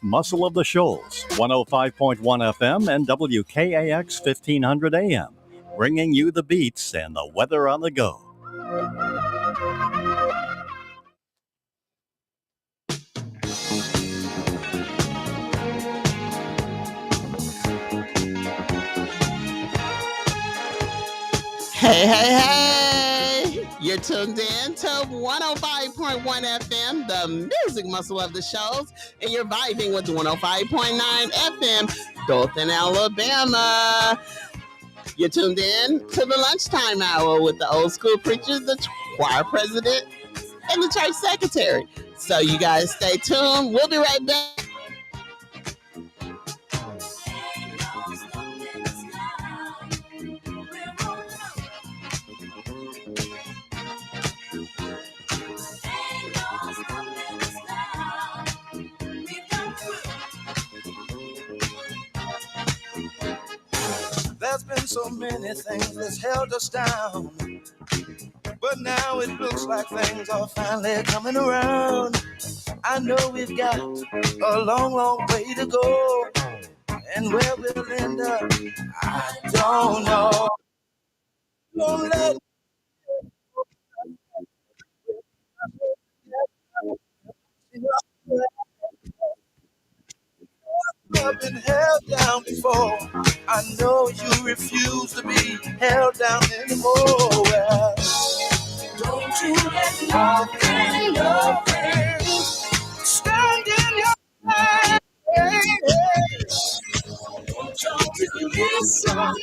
Muscle of the Shoals, 105.1 FM and WKAX 1500 AM, bringing you the beats and the weather on the go. Hey. You're tuned in to 105.1 FM, the music muscle of the shows, and you're vibing with 105.9 FM, Dothan, Alabama. You're tuned in to the lunchtime hour with the old school preachers, the choir president, and the church secretary. So you guys stay tuned. We'll be right back. There's been so many things that's held us down, but now it looks like things are finally coming around. I know we've got a long, long way to go, and where we'll end up, I don't know. Don't let I've been held down before. I know you refuse to be held down anymore. Well, don't you let nothing stand in your way. Don't you listen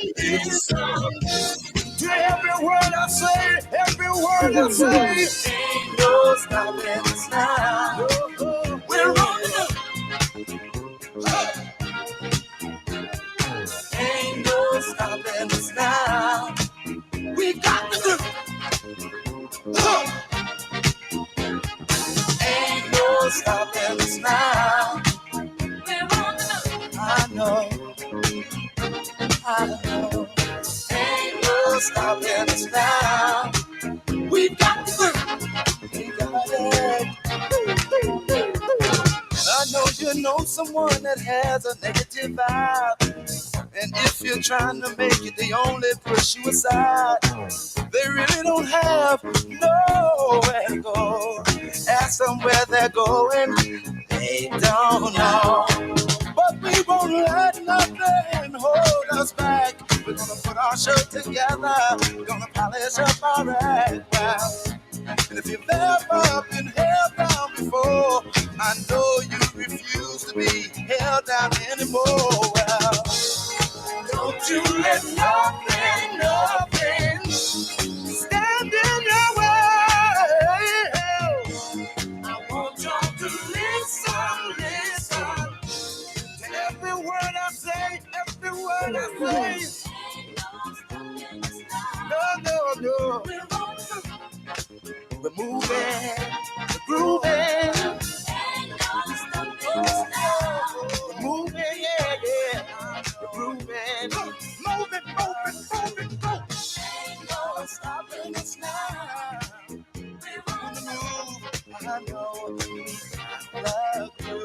to every word I say, every word I say. Ain't no stopping us now. We're rolling up. Ain't no stopping us now. We got to do. Ain't no stopping us now. We're on the move. I know. Ain't no stopping us now. We got to do. We got it. I know you know someone that has a negative vibe. And if you're trying to make it, they only push you aside. They really don't have nowhere to go. Ask them where they're going, they don't know. But we won't let nothing hold us back. We're gonna put our shirt together. We're gonna polish up our act. Well, and if you've ever been held down before, I know you refuse to be held down anymore. Well, don't you let nothing stand in your way. I want y'all to listen to every word I say, every word I say. No. We're moving, we're grooving. We're moving, yeah. We're grooving. Moving. Ain't no stopping us now. We're on the move. I know we love you.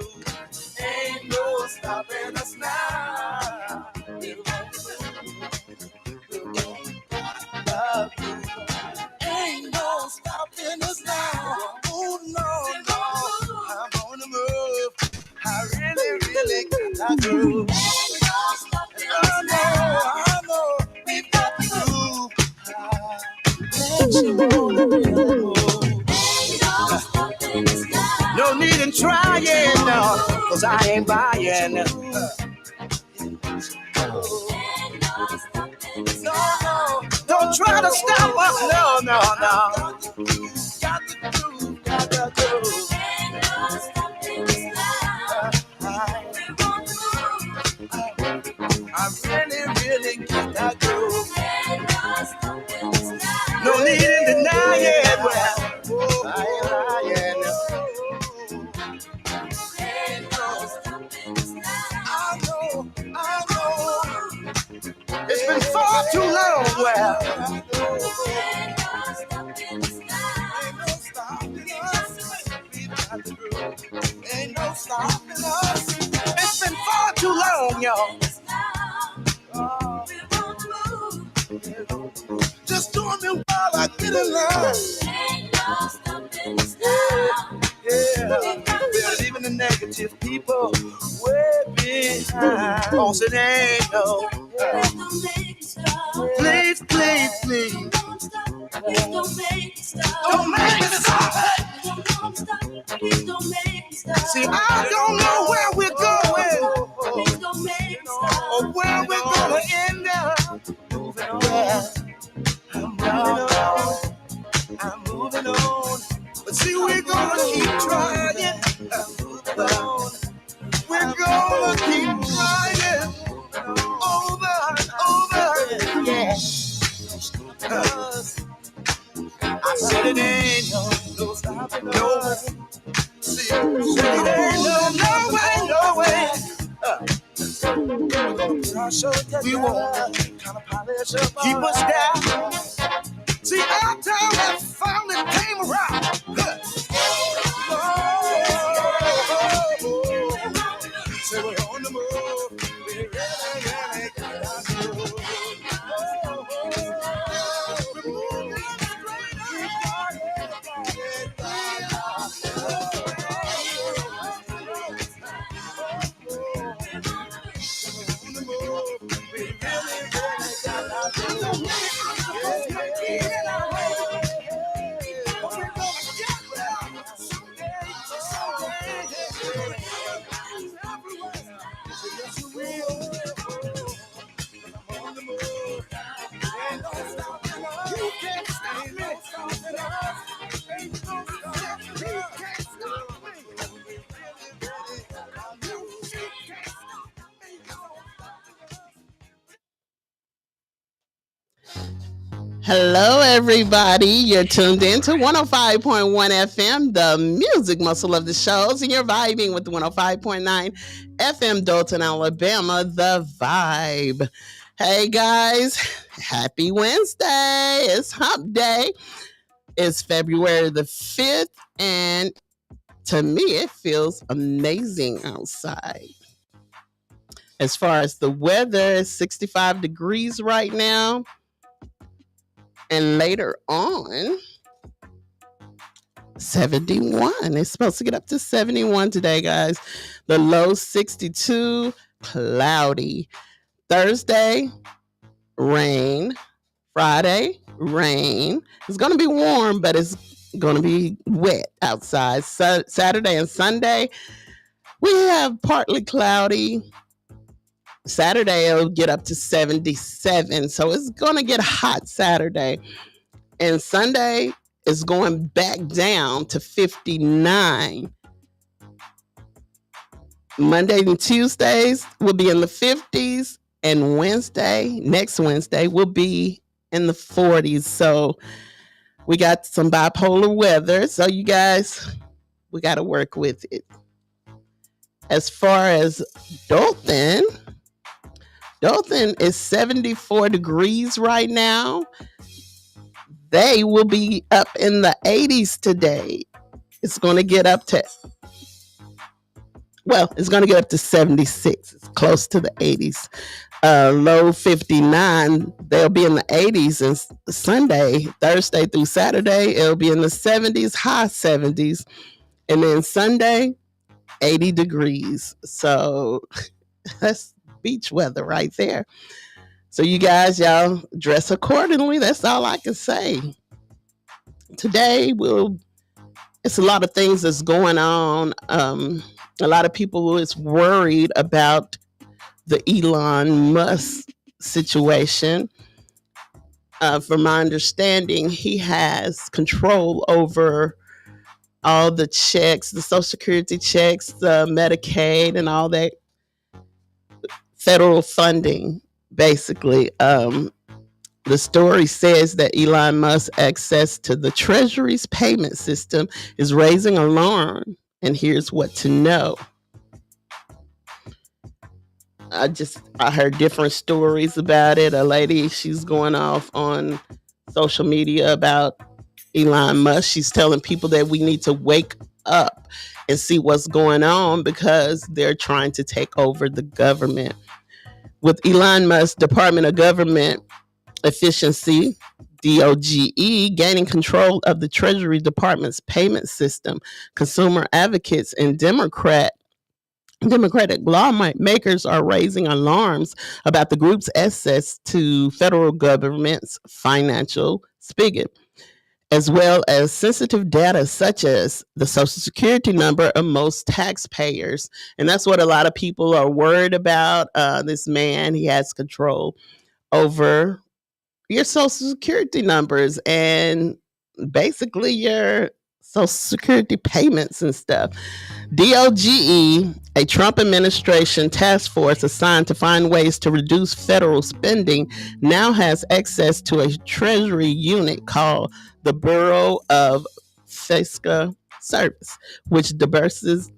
Ain't no stopping us now. We're on the move. Love you. Ain't no stopping us now. Oh no. I'm on the move. I really got that groove. Ain't no stopping us now. I know. We've got the groove. Let you on the move. Ain't no stopping us now. No need in trying, no, 'cause I ain't buying. No. Don't try to stop us. No. Got the groove. Ain't no stopping us now. I really got that groove. Ain't no stopping us now. No need in denying. Well, I ain't lying. Ain't no stopping us now. I know. It's been far too long. Well, ain't no stopping us now. Ain't no stopping us. We've got the groove. Ain't no stopping us. get along. Ain't no stopping us now. Yeah, we're leaving the negative people way behind. Cause it ain't no. Please don't make it stop. Please, please, please. Don't stop. Please don't make it stop. Don't make it stop. Don't stop. Please don't make it stop. See, I don't know where we're going Please don't make it stop. or where we're gonna end up. Yeah, I'm moving on. But see, we're gonna keep trying. Moving on. We're gonna keep trying over and over. Yeah. I said it ain't no stopping, no way. See, said it ain't no way, no way. We won't kind of polish up, keep us down. See, our time has finally came around. Say we're on the move. We really got to move. Hello, everybody. You're tuned in to 105.1 FM, the music muscle of the shows, and you're vibing with 105.9 FM, Dalton, Alabama, the vibe. Hey, guys. Happy Wednesday. It's hump day. It's February the 5th, and to me, it feels amazing outside. As far as the weather, it's 65 degrees right now. And later on, 71. It's supposed to get up to 71 today, guys. The low 62, cloudy. Thursday, rain. Friday, rain. It's going to be warm, but it's going to be wet outside. Saturday and Sunday, we have partly cloudy. Saturday, it'll get up to 77. So it's going to get hot Saturday. And Sunday is going back down to 59. Monday and Tuesdays will be in the 50s. And next Wednesday, will be in the 40s. So we got some bipolar weather. So you guys, we got to work with it. As far as Dalton is 74 degrees right now. They will be up in the 80s today. It's going to get up to 76. It's close to the 80s. Low 59. They'll be in the 80s. And Sunday, Thursday through Saturday, it'll be in the 70s, high 70s. And then Sunday, 80 degrees. So that's beach weather right there. So you guys, y'all dress accordingly. That's all I can say. Today, it's a lot of things that's going on. A lot of people is worried about the Elon Musk situation. From my understanding, he has control over all the checks, the Social Security checks, the Medicaid, and all that federal funding, basically. The story says that Elon Musk's access to the Treasury's payment system is raising alarm. And here's what to know. I heard different stories about it. A lady, she's going off on social media about Elon Musk. She's telling people that we need to wake up and see what's going on because they're trying to take over the government. With Elon Musk's Department of Government Efficiency, DOGE gaining control of the Treasury Department's payment system. Consumer advocates and Democratic lawmakers are raising alarms about the group's access to federal government's financial spigot, as well as sensitive data such as the social security number of most taxpayers. And that's what a lot of people are worried about. This man, he has control over your social security numbers and basically your social security payments and stuff. DOGE, a Trump administration task force assigned to find ways to reduce federal spending, now has access to a Treasury unit called the Bureau of Fiscal Service, which disburses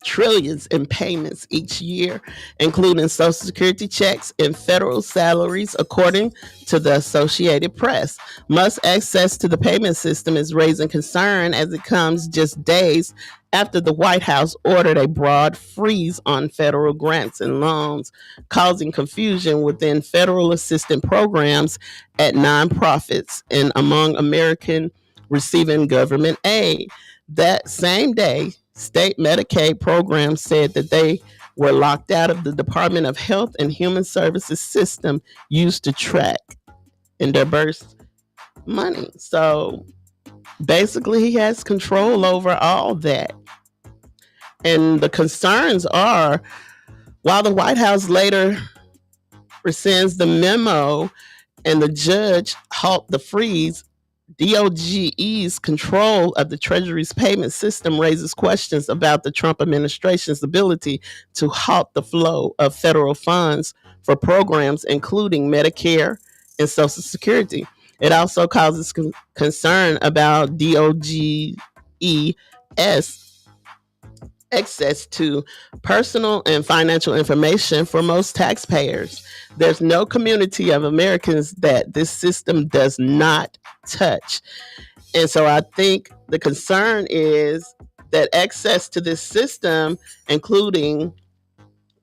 trillions in payments each year, including Social Security checks and federal salaries, according to the Associated Press. Musk's access to the payment system is raising concern as it comes just days after the White House ordered a broad freeze on federal grants and loans, causing confusion within federal assistance programs at nonprofits and among Americans receiving government aid. That same day, state Medicaid programs said that they were locked out of the Department of Health and Human Services system used to track and disburse money. So basically, he has control over all that. And the concerns are, while the White House later rescinds the memo and the judge halt the freeze, DOGE's control of the Treasury's payment system raises questions about the Trump administration's ability to halt the flow of federal funds for programs including Medicare and Social Security. It also causes concern about DOGE's access to personal and financial information for most taxpayers. There's no community of Americans that this system does not touch. And so I think the concern is that access to this system, including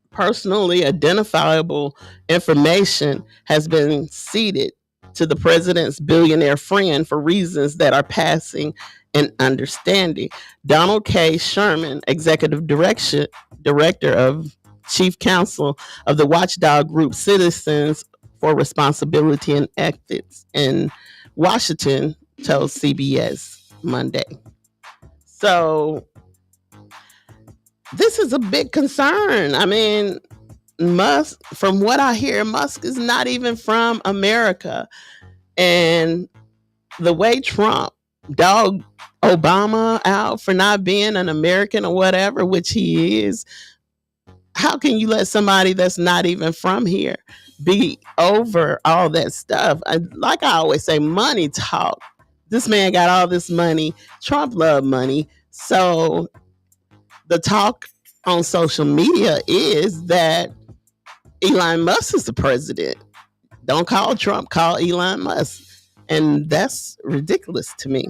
personally identifiable information, has been ceded to the president's billionaire friend for reasons that are passing and understanding. Donald K. Sherman, executive director of chief counsel of the watchdog group Citizens for Responsibility and Ethics in Washington, told CBS Monday. So this is a big concern. I mean, Musk, from what I hear, Musk is not even from America. And the way Trump dogged Obama out for not being an American or whatever, which he is, how can you let somebody that's not even from here be over all that stuff? Like I always say, money talk. This man got all this money. Trump loved money. So the talk on social media is that Elon Musk is the president. Don't call Trump, call Elon Musk. And that's ridiculous to me.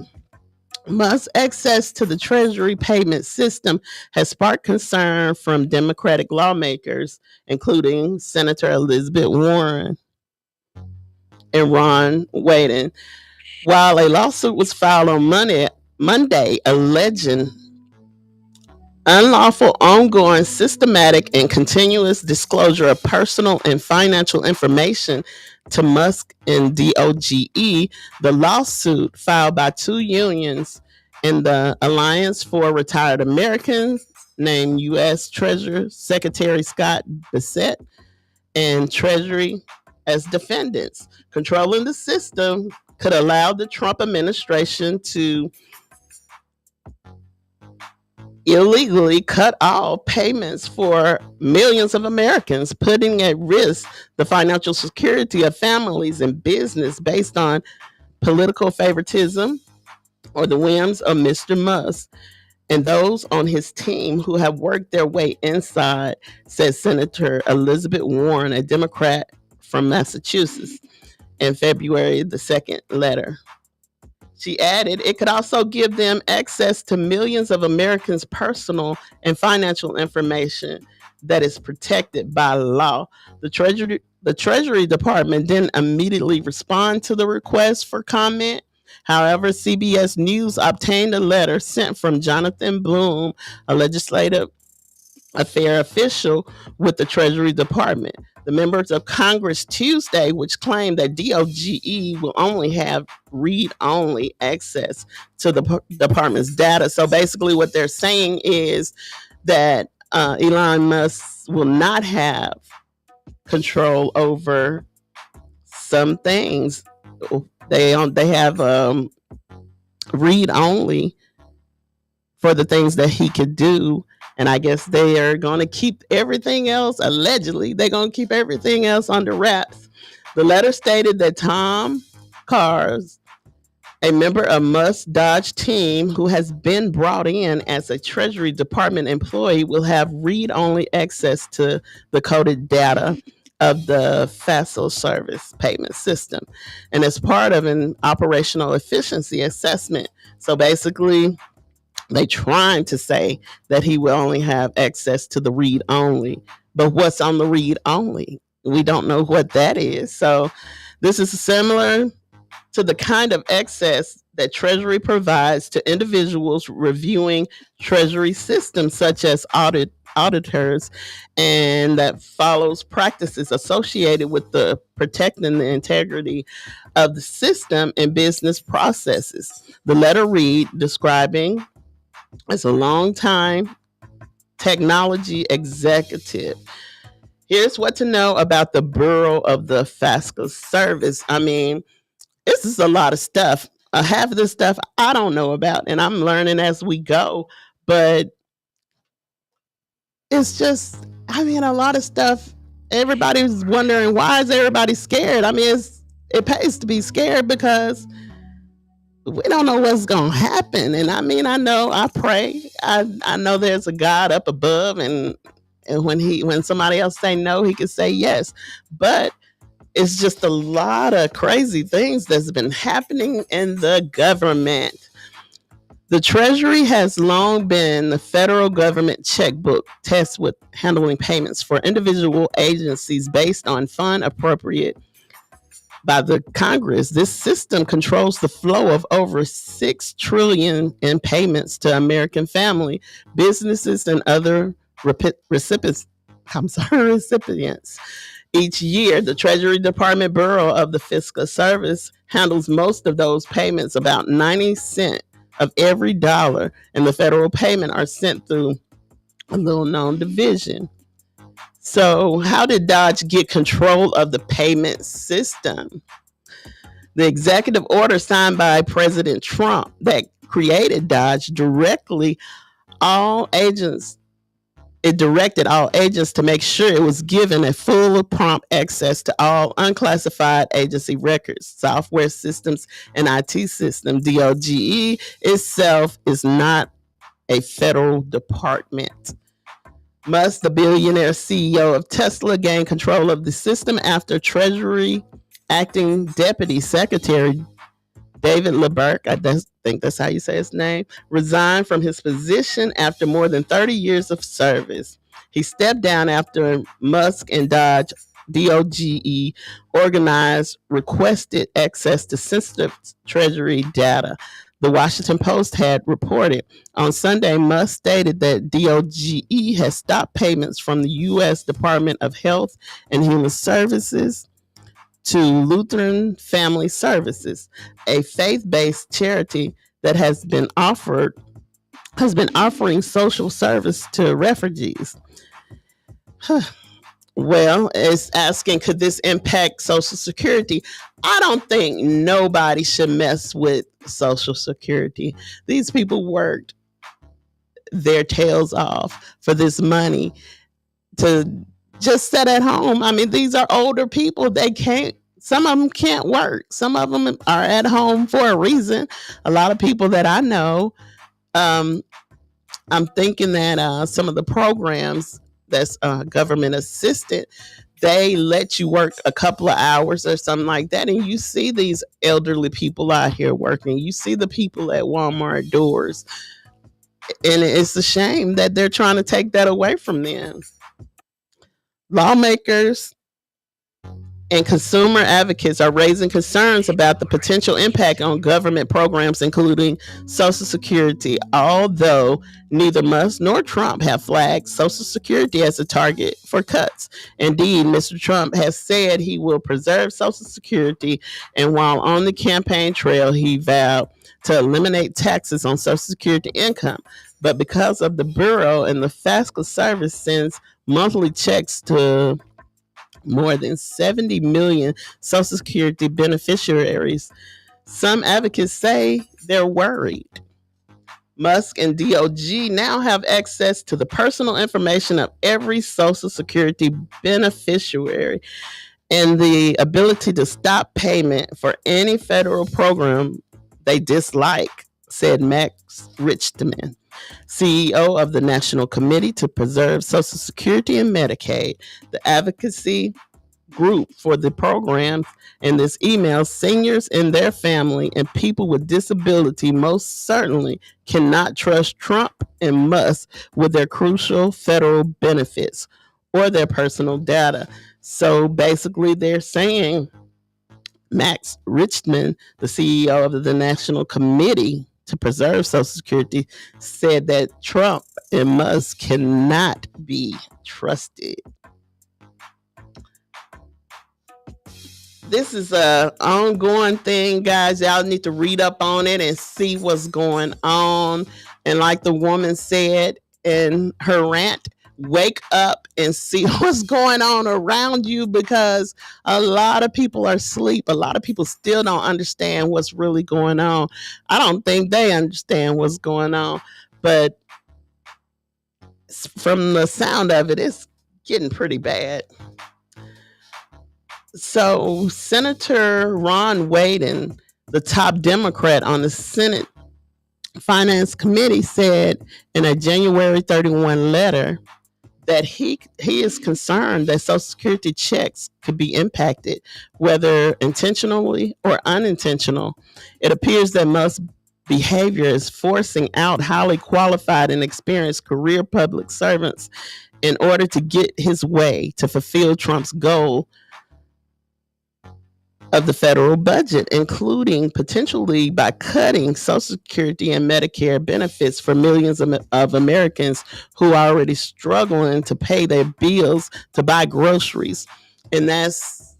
Musk's access to the Treasury payment system has sparked concern from Democratic lawmakers, including Senator Elizabeth Warren and Ron Wyden. While a lawsuit was filed on Monday alleging unlawful, ongoing, systematic, and continuous disclosure of personal and financial information to Musk and DOGE, the lawsuit filed by two unions in the Alliance for Retired Americans, named U.S. Treasury Secretary Scott Bessent and Treasury as defendants. Controlling the system could allow the Trump administration to illegally cut off payments for millions of Americans, putting at risk the financial security of families and business based on political favoritism or the whims of Mr. Musk and those on his team who have worked their way inside, said Senator Elizabeth Warren, a Democrat from Massachusetts, in February, the second letter. She added, it could also give them access to millions of Americans' personal and financial information, that is protected by law. The Treasury Department didn't immediately respond to the request for comment. However, CBS News obtained a letter sent from Jonathan Bloom, a legislative affair official with the Treasury Department. The members of Congress Tuesday, which claimed that DOGE will only have read only access to the department's data. So basically, what they're saying is that Elon Musk will not have control over some things. They have read only for the things that he could do. And I guess they are going to keep everything else, allegedly, they're going to keep everything else under wraps. The letter stated that Tom Cars, a member of Musk's Dodge team who has been brought in as a Treasury Department employee, will have read-only access to the coded data of the FASL service payment system. And as part of an operational efficiency assessment. So basically, they trying to say that he will only have access to the read only. But what's on the read only? We don't know what that is. So this is similar to the kind of access that Treasury provides to individuals reviewing Treasury systems, such as auditors, and that follows practices associated with the protecting the integrity of the system and business processes. The letter read describing as a long-time technology executive. Here's what to know about the Bureau of the FASL service. I mean, this is a lot of stuff. Half of this stuff I don't know about, and I'm learning as we go. But it's just, I mean, a lot of stuff. Everybody's wondering, why is everybody scared? I mean, it pays to be scared because we don't know what's going to happen. And I mean, I pray. I know there's a God up above, and when somebody else say no, he can say yes. But it's just a lot of crazy things that's been happening in the government. The Treasury has long been the federal government checkbook test with handling payments for individual agencies based on fund appropriate by the Congress. This system controls the flow of over $6 trillion in payments to American family, businesses, and other recipients. Each year, the Treasury Department Bureau of the Fiscal Service handles most of those payments. About 90 cents of every dollar in the federal payment are sent through a little known division. So how did Dodge get control of the payment system? The executive order signed by President Trump that created Dodge directed all agents to make sure it was given a full prompt access to all unclassified agency records, software systems, and IT systems. DOGE itself is not a federal department. Musk, the billionaire CEO of Tesla, gained control of the system after Treasury Acting Deputy Secretary David LeBurk, I think that's how you say his name, resigned from his position after more than 30 years of service. He stepped down after Musk and DOGE organized requested access to sensitive Treasury data. The Washington Post had reported on Sunday. Musk stated that DOGE has stopped payments from the U.S. Department of Health and Human Services to Lutheran Family Services, a faith-based charity that has been offering social service to refugees. Well, it's asking, could this impact Social Security? I don't think nobody should mess with Social Security. These people worked their tails off for this money to just sit at home. I mean, these are older people. Some of them can't work. Some of them are at home for a reason. A lot of people that I know, I'm thinking that some of the programs that's government assisted, they let you work a couple of hours or something like that. And you see these elderly people out here working. You see the people at Walmart doors. And it's a shame that they're trying to take that away from them. Lawmakers and consumer advocates are raising concerns about the potential impact on government programs, including Social Security, although neither Musk nor Trump have flagged Social Security as a target for cuts. Indeed, Mr. Trump has said he will preserve Social Security, and while on the campaign trail, he vowed to eliminate taxes on Social Security income. But because of the Bureau and the Fiscal Service sends monthly checks to more than 70 million Social Security beneficiaries, some advocates say they're worried. Musk and DOJ now have access to the personal information of every Social Security beneficiary and the ability to stop payment for any federal program they dislike, said Max Richman, CEO of the National Committee to Preserve Social Security and Medicaid, the advocacy group for the programs. In this email, seniors and their family and people with disability most certainly cannot trust Trump and Musk with their crucial federal benefits or their personal data. So basically, they're saying Max Richman, the CEO of the National Committee to Preserve Social Security, said that Trump and Musk cannot be trusted. This is a ongoing thing, guys. Y'all need to read up on it and see what's going on. And like the woman said in her rant, wake up and see what's going on around you, because a lot of people are asleep. A lot of people still don't understand what's really going on. I don't think they understand what's going on, but from the sound of it, it's getting pretty bad. So Senator Ron Wyden, the top Democrat on the Senate Finance Committee, said in a January 31 letter that he is concerned that Social Security checks could be impacted, whether intentionally or unintentional. It appears that Musk's behavior is forcing out highly qualified and experienced career public servants in order to get his way to fulfill Trump's goal of the federal budget, including potentially by cutting Social Security and Medicare benefits for millions of Americans who are already struggling to pay their bills, to buy groceries. And that's,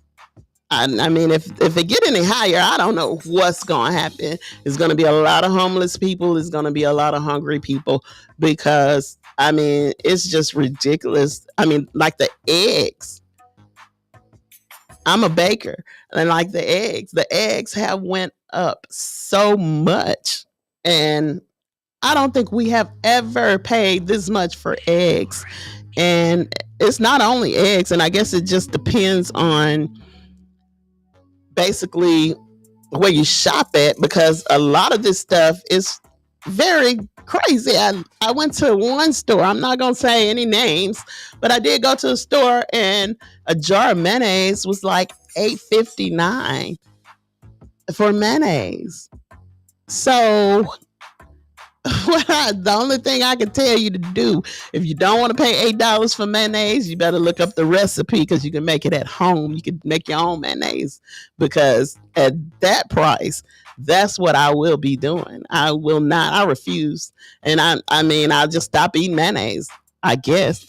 I mean, if it get any higher, I don't know what's going to happen. There's going to be a lot of homeless people. There's going to be a lot of hungry people, because, I mean, it's just ridiculous. I mean, like the eggs. I'm a baker, and like the eggs have went up so much, and I don't think we have ever paid this much for eggs. And it's not only eggs, and I guess it just depends on basically where you shop at, because a lot of this stuff is very crazy. I went to one store, I'm not gonna say any names, but I did go to a store, and a jar of mayonnaise was like $8.59 for mayonnaise. So the only thing I can tell you to do, if you don't want to pay $8 for mayonnaise, you better look up the recipe, because you can make it at home. You can make your own mayonnaise, because at that price, that's what I will be doing. I will not. I refuse. And I mean, I'll just stop eating mayonnaise, I guess.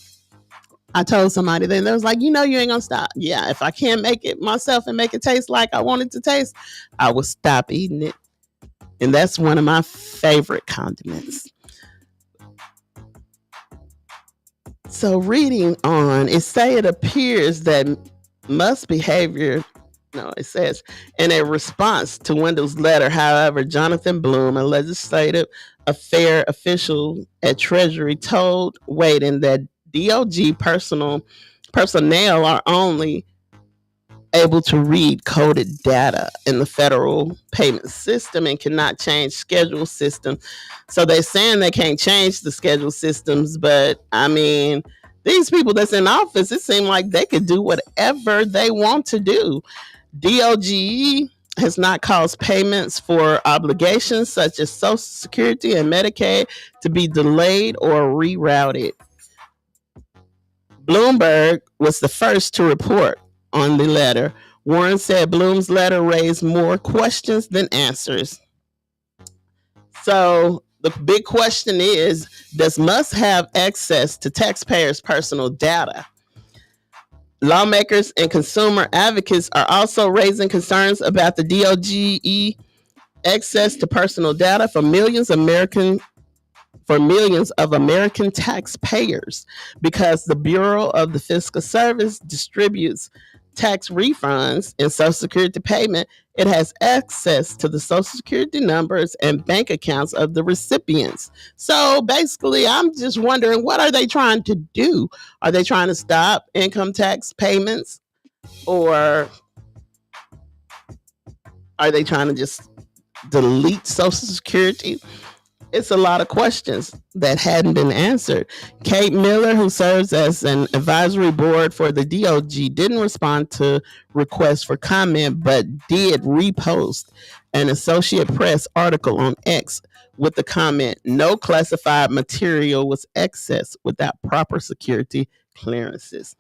I told somebody, then they was like, you ain't gonna stop. Yeah, if I can't make it myself and make it taste like I want it to taste, I will stop eating it. And that's one of my favorite condiments. So reading on, it appears that Musk's behavior, it says, in a response to Wendell's letter, however, Jonathan Bloom, a legislative affair official at Treasury, told Wyden that DOJ personnel are only able to read coded data in the federal payment system and cannot change schedule system. So they're saying they can't change the schedule systems, but I mean, these people that's in office, it seems like they could do whatever they want to do. DOJ has not caused payments for obligations such as Social Security and Medicaid to be delayed or rerouted. Bloomberg was the first to report on the letter. Warren said Bloom's letter raised more questions than answers. So the big question is, does Musk have access to taxpayers' personal data? Lawmakers and consumer advocates are also raising concerns about the DOGE access to personal data for millions of American taxpayers, because the Bureau of the Fiscal Service distributes tax refunds and Social Security payment. It has access to the Social Security numbers and bank accounts of the recipients. So basically, I'm just wondering, what are they trying to do? Are they trying to stop income tax payments, or are they trying to just delete Social Security? It's a lot of questions that hadn't been answered. Kate Miller, who serves as an advisory board for the DOG, didn't respond to requests for comment, but did repost an Associated Press article on X with the comment, "No classified material was accessed without proper security clearances."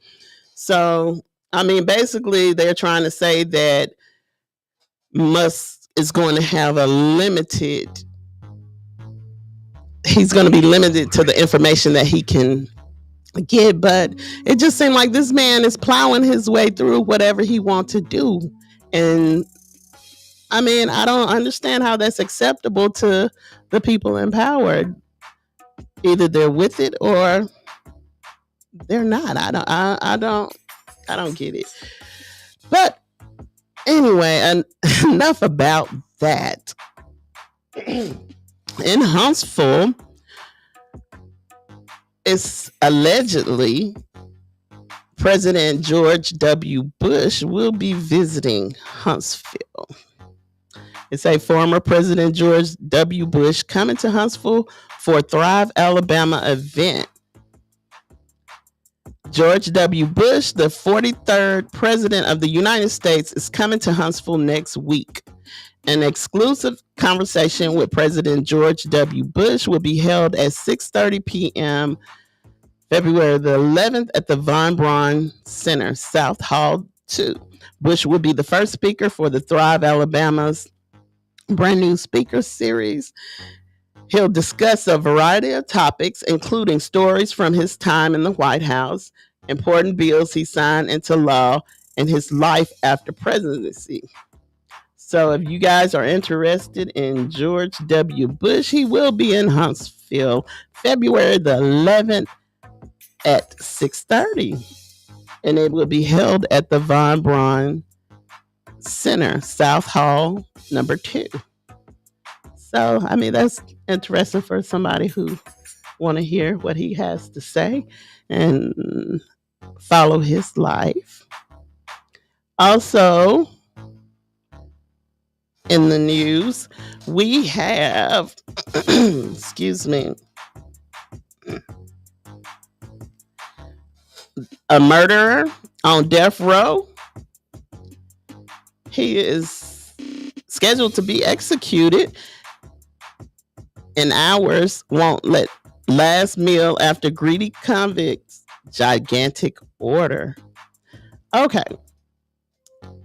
So, I mean, basically, they're trying to say that Musk is going to have he's going to be limited to the information that he can get, but it just seemed like this man is plowing his way through whatever he wants to do. And I mean, I don't understand how that's acceptable to the people in power. Either they're with it or they're not. I don't get it. But anyway, enough about that. In Huntsville, it's allegedly President George W. Bush will be visiting Huntsville. It's a former President George W. Bush coming to Huntsville for a Thrive Alabama event. George W. Bush, the 43rd President of the United States, is coming to Huntsville next week. An exclusive conversation with President George W. Bush will be held at 6:30 p.m. February the 11th at the Von Braun Center, South Hall 2. Bush will be the first speaker for the Thrive Alabama's brand new speaker series. He'll discuss a variety of topics, including stories from his time in the White House, important bills he signed into law, and his life after presidency. So if you guys are interested in George W. Bush, he will be in Huntsville February the 11th at 6:30. And it will be held at the Von Braun Center, South Hall, number 2. So, I mean, that's interesting for somebody who want to hear what he has to say and follow his life. Also, in the news, we have, excuse me, a murderer on death row. He is scheduled to be executed in hours. Won't let last meal after greedy convicts. Gigantic order. Okay.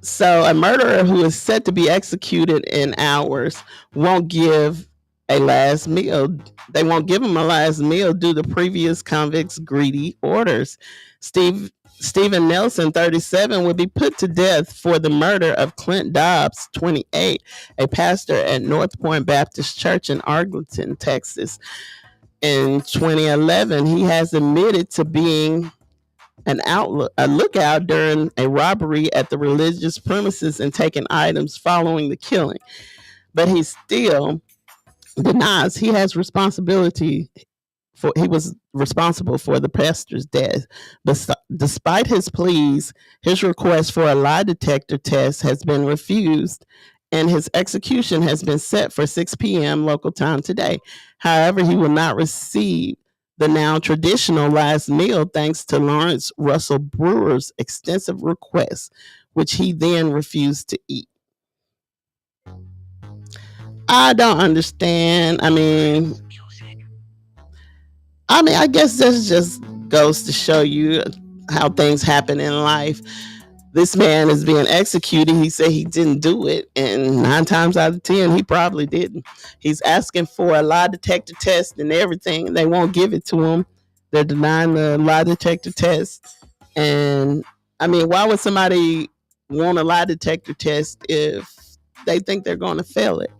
So a murderer who is set to be executed in hours won't give a last meal. They won't give him a last meal due to previous convicts' greedy orders. Stephen Nelson, 37, will be put to death for the murder of Clint Dobbs, 28, a pastor at North Point Baptist Church in Arlington, Texas. In 2011, he has admitted to being a lookout during a robbery at the religious premises and taking items following the killing. But he still denies he was responsible for the pastor's death. But despite his pleas, his request for a lie detector test has been refused, and his execution has been set for 6 p.m. local time today. However, he will not receive the now traditional last meal thanks to Lawrence Russell Brewer's extensive request, which he then refused to eat. I don't understand. I mean, I guess this just goes to show you how things happen in life. This man is being executed. He said he didn't do it, and 9 times out of 10, he probably didn't. He's asking for a lie detector test and everything, and they won't give it to him. They're denying the lie detector test. And I mean, why would somebody want a lie detector test if they think they're going to fail it?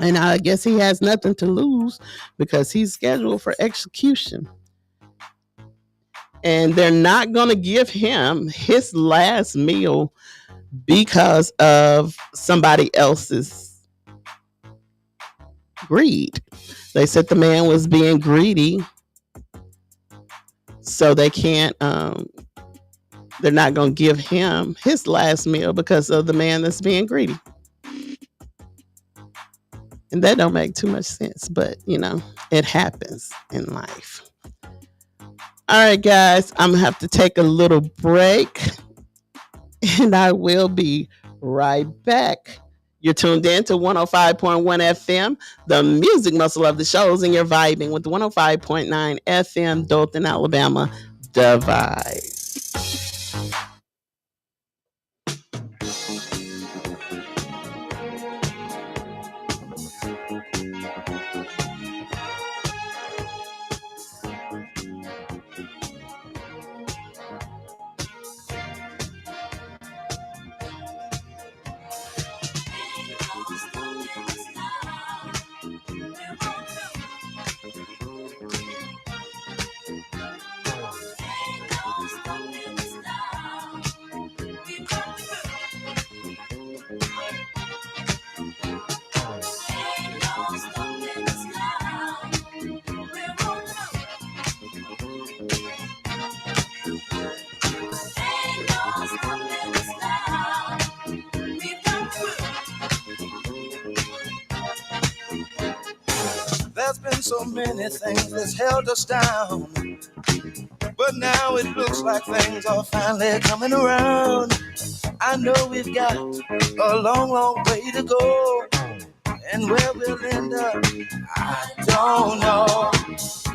And I guess he has nothing to lose because he's scheduled for execution. And they're not going to give him his last meal because of somebody else's greed. They said the man was being greedy, so they can't, they're not going to give him his last meal because of the man that's being greedy. And that don't make too much sense, but it happens in life. All right, guys, I'm going to have to take a little break, and I will be right back. You're tuned in to 105.1 FM, the music muscle of the shows, and you're vibing with 105.9 FM, Dothan, Alabama, The Vibe. There's been so many things that's held us down, but now it looks like things are finally coming around. I know we've got a long, long way to go, and where we'll end up, I don't know.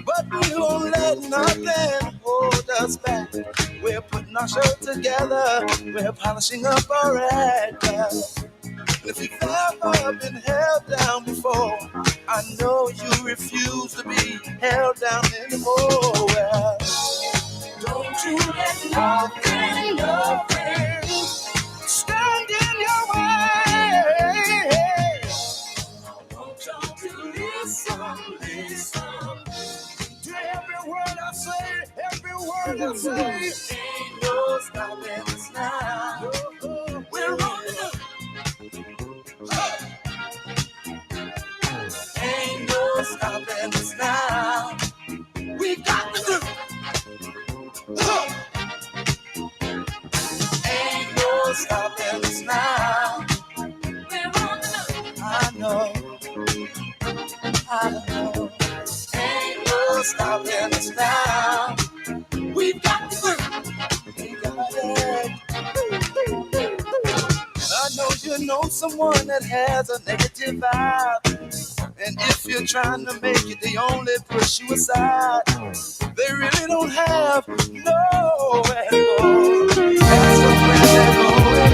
But we won't let nothing hold us back. We're putting our show together, we're polishing up our act. If you've ever been held down before, I know you refuse to be held down anymore. Well, don't you let nothing stand in your way. I want y'all to listen to every word I say, every word I say. Ain't no stopping us now. We're rolling up. Ain't no stopping us now. We got to do. Ain't no stopping us now. We're on the I know. Ain't no stopping us now. We got to do. We got it. I know you know someone that has a negative vibe, and if you're trying to make it, they only push you aside. They really don't have nowhere to go. That's the friend they're going.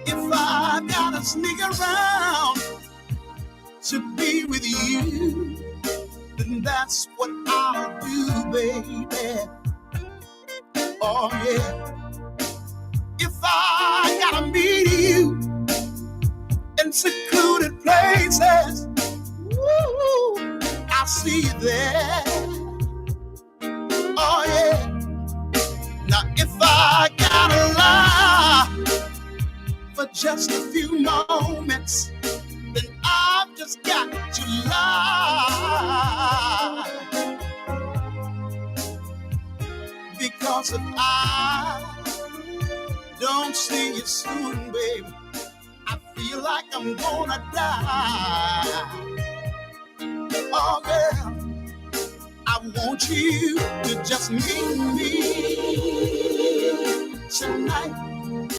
If I gotta sneak around to be with you, then that's what I'll do, baby. Oh yeah. If I gotta meet you in secluded places, woo, I'll see you there. Oh yeah. Now if I gotta lie for just a few moments, then I've just got to lie. Because if I don't see you soon, baby, I feel like I'm gonna die. Oh, girl, I want you to just meet me tonight.